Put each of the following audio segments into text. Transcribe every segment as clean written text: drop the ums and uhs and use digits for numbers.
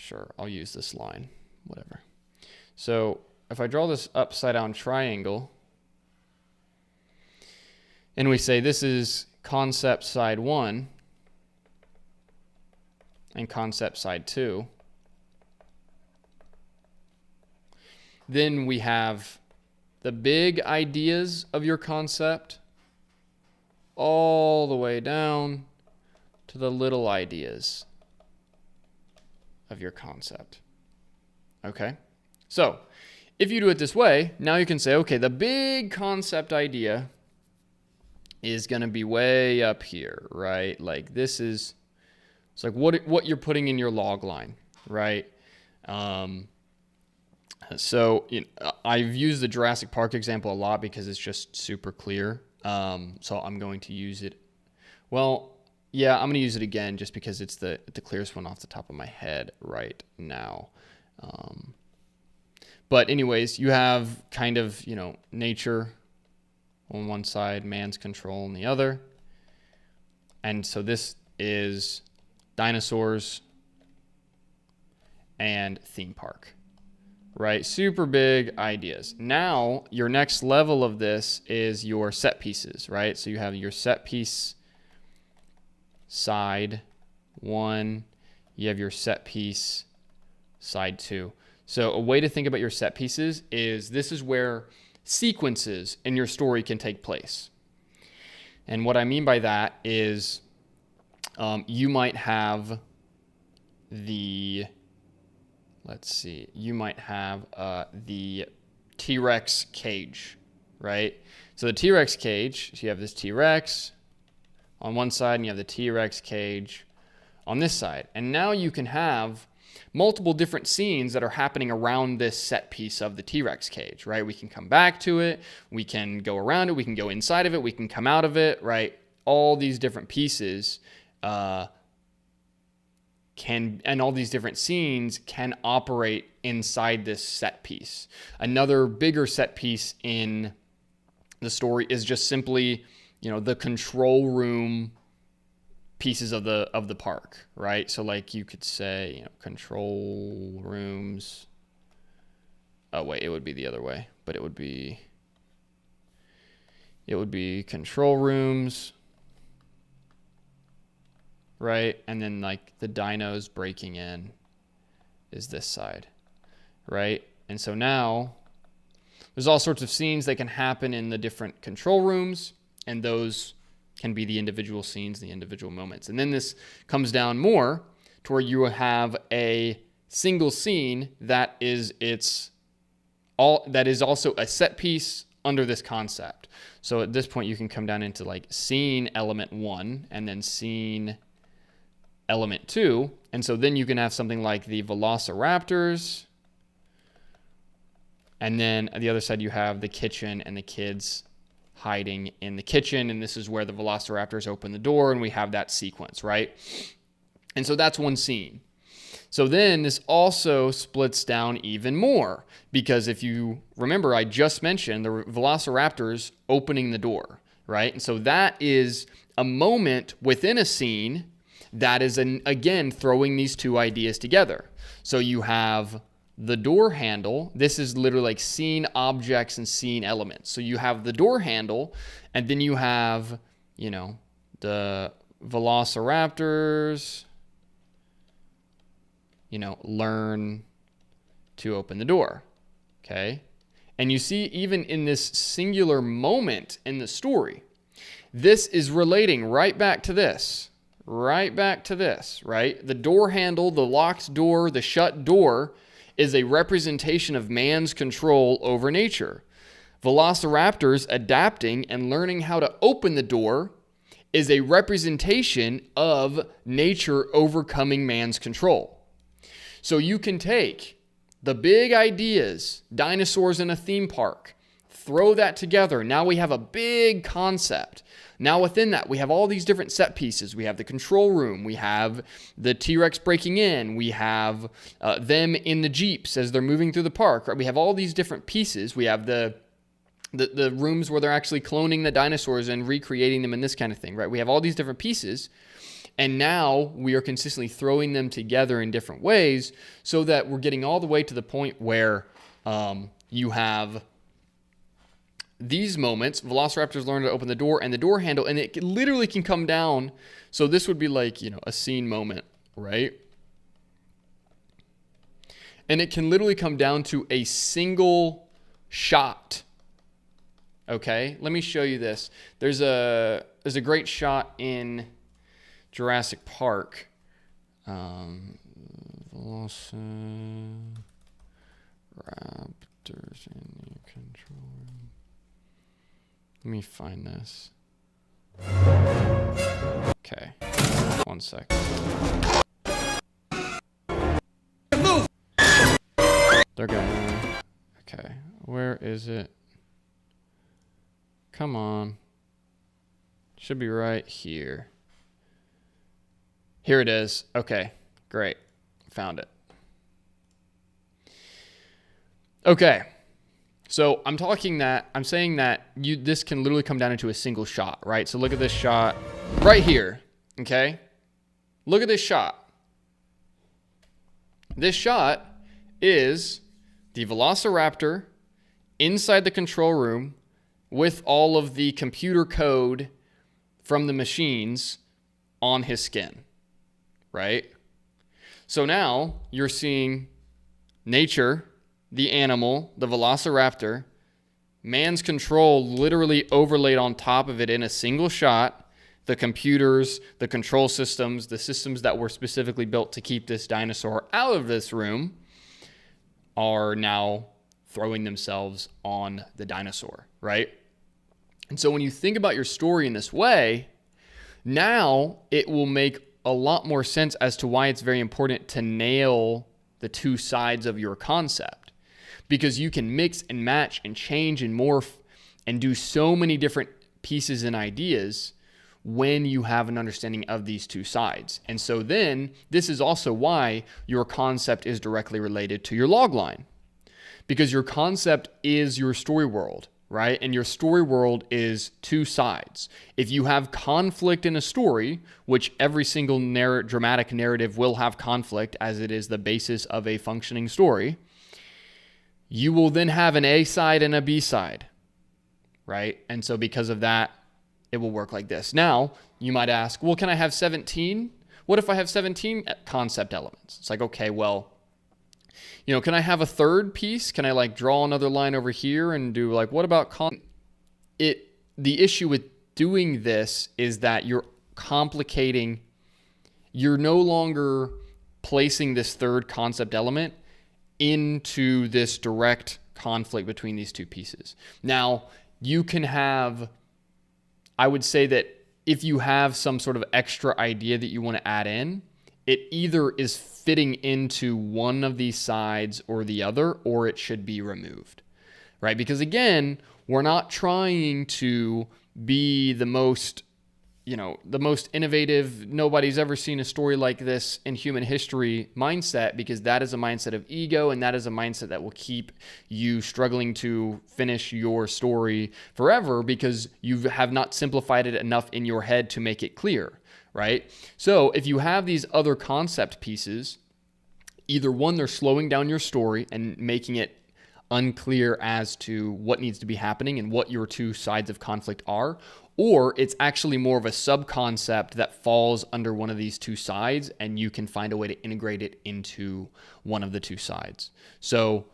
Sure, I'll use this line, whatever. So if I draw this upside down triangle, and we say this is concept side 1 and concept side 2, then we have the big ideas of your concept all the way down to the little ideas of your concept. Okay? So, if you do it this way, now you can say, okay, the big concept idea is going to be way up here, right? Like this is, it's like what you're putting in your log line, right? So I've used the Jurassic Park example a lot because it's just super clear. So I'm going to use it. Well, yeah, I'm going to use it again just because it's the clearest one off the top of my head right now. But anyways, you have kind of, nature on one side, man's control on the other. And so this is dinosaurs and theme park, right? Super big ideas. Now, your next level of this is your set pieces, right? So you have your set piece side 1, you have your set piece side 2. So a way to think about your set pieces is this is where sequences in your story can take place. And what I mean by that is you might have the T-Rex cage, right? So the T-Rex cage, so you have this T-Rex on one side and you have the T-Rex cage on this side. And now you can have multiple different scenes that are happening around this set piece of the T-Rex cage, right? We can come back to it, we can go around it, we can go inside of it, we can come out of it, right? All these different pieces and all these different scenes can operate inside this set piece. Another bigger set piece in the story is just simply, the control room pieces of the park, right? So like you could say, control rooms. Oh wait, it would be the other way, but it would be control rooms, right? And then like the dinos breaking in is this side, right? And so now there's all sorts of scenes that can happen in the different control rooms, and those can be the individual scenes, the individual moments. And then this comes down more to where you have a single scene that is also a set piece under this concept. So at this point you can come down into like scene element 1 and then scene element 2. And so then you can have something like the velociraptors, and then on the other side you have the kitchen and the kids hiding in the kitchen, and this is where the velociraptors open the door, and we have that sequence, right? And so that's one scene. So then this also splits down even more, because if you remember, I just mentioned the velociraptors opening the door, right? And so that is a moment within a scene that is, again, throwing these two ideas together. So you have the door handle. This is literally like scene objects and scene elements. So you have the door handle, and then you have, the velociraptors, learn to open the door. Okay? And you see, even in this singular moment in the story, this is relating right back to this, right? The door handle, the locked door, the shut door is a representation of man's control over nature. Velociraptors adapting and learning how to open the door is a representation of nature overcoming man's control. So you can take the big ideas, dinosaurs in a theme park, throw that together. Now we have a big concept. Now within that, we have all these different set pieces. We have the control room. We have the T-Rex breaking in. We have them in the Jeeps as they're moving through the park. Right? We have all these different pieces. We have the rooms where they're actually cloning the dinosaurs and recreating them and this kind of thing. Right? We have all these different pieces. And now we are consistently throwing them together in different ways so that we're getting all the way to the point where you have these moments. Velociraptors learn to open the door and the door handle, and it literally can come down. So this would be like, a scene moment, right? And it can literally come down to a single shot. Okay, let me show you this. There's a great shot in Jurassic Park. Velociraptors in the control room. Let me find this. Okay, 1 sec. Move. They're going. Okay, where is it? Come on. Should be right here. Here it is. Okay, great. Found it. Okay. So I'm saying that this can literally come down into a single shot, right? So look at this shot right here. Okay. Look at this shot. This shot is the Velociraptor inside the control room with all of the computer code from the machines on his skin, right? So now you're seeing nature, the animal, the Velociraptor, man's control literally overlaid on top of it in a single shot, the computers, the control systems, the systems that were specifically built to keep this dinosaur out of this room are now throwing themselves on the dinosaur, right? And so when you think about your story in this way, now it will make a lot more sense as to why it's very important to nail the two sides of your concept, because you can mix and match and change and morph and do so many different pieces and ideas when you have an understanding of these two sides. And so then this is also why your concept is directly related to your logline, because your concept is your story world, right? And your story world is two sides. If you have conflict in a story, which every single dramatic narrative will have conflict as it is the basis of a functioning story, you will then have an A side and a B side, right? And so because of that, it will work like this. Now, you might ask, well, can I have 17? What if I have 17 concept elements? It's like, okay, well, can I have a third piece? Can I draw another line over here and do what about the issue with doing this is that you're complicating, you're no longer placing this third concept element into this direct conflict between these two pieces. Now, you can have, I would say that if you have some sort of extra idea that you want to add in, it either is fitting into one of these sides or the other, or it should be removed, right? Because again, we're not trying to be the most innovative, nobody's ever seen a story like this in human history mindset, because that is a mindset of ego, and that is a mindset that will keep you struggling to finish your story forever because you have not simplified it enough in your head to make it clear, right? So if you have these other concept pieces, either one, they're slowing down your story and making it unclear as to what needs to be happening and what your two sides of conflict are, or it's actually more of a sub-concept that falls under one of these two sides, and you can find a way to integrate it into one of the two sides. So,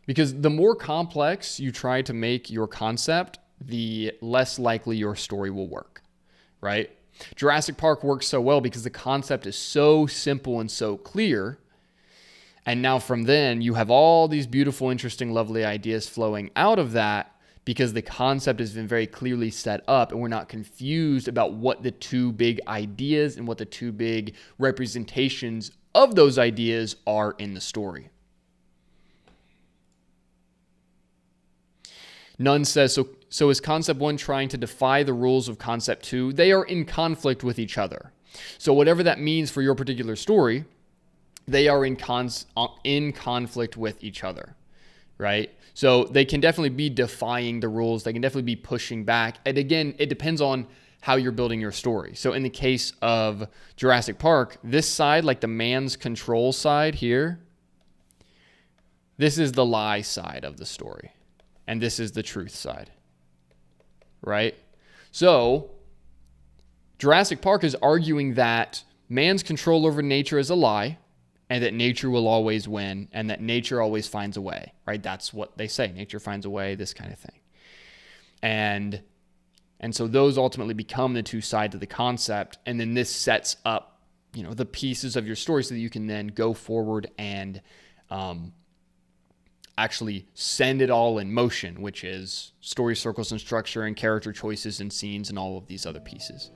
because the more complex you try to make your concept, the less likely your story will work, right? Jurassic Park works so well because the concept is so simple and so clear. And now from then, you have all these beautiful, interesting, lovely ideas flowing out of that because the concept has been very clearly set up, and we're not confused about what the two big ideas and what the two big representations of those ideas are in the story. Nunn says, so is concept one trying to defy the rules of concept two? They are in conflict with each other. So whatever that means for your particular story, they are in conflict with each other, right? So they can definitely be defying the rules. They can definitely be pushing back. And again, it depends on how you're building your story. So in the case of Jurassic Park, this side, like the man's control side here, this is the lie side of the story. And this is the truth side, right? So Jurassic Park is arguing that man's control over nature is a lie, and that nature will always win, and that nature always finds a way, right? That's what they say. Nature finds a way, this kind of thing. And so those ultimately become the two sides of the concept, and then this sets up, the pieces of your story so that you can then go forward and actually send it all in motion, which is story circles and structure and character choices and scenes and all of these other pieces.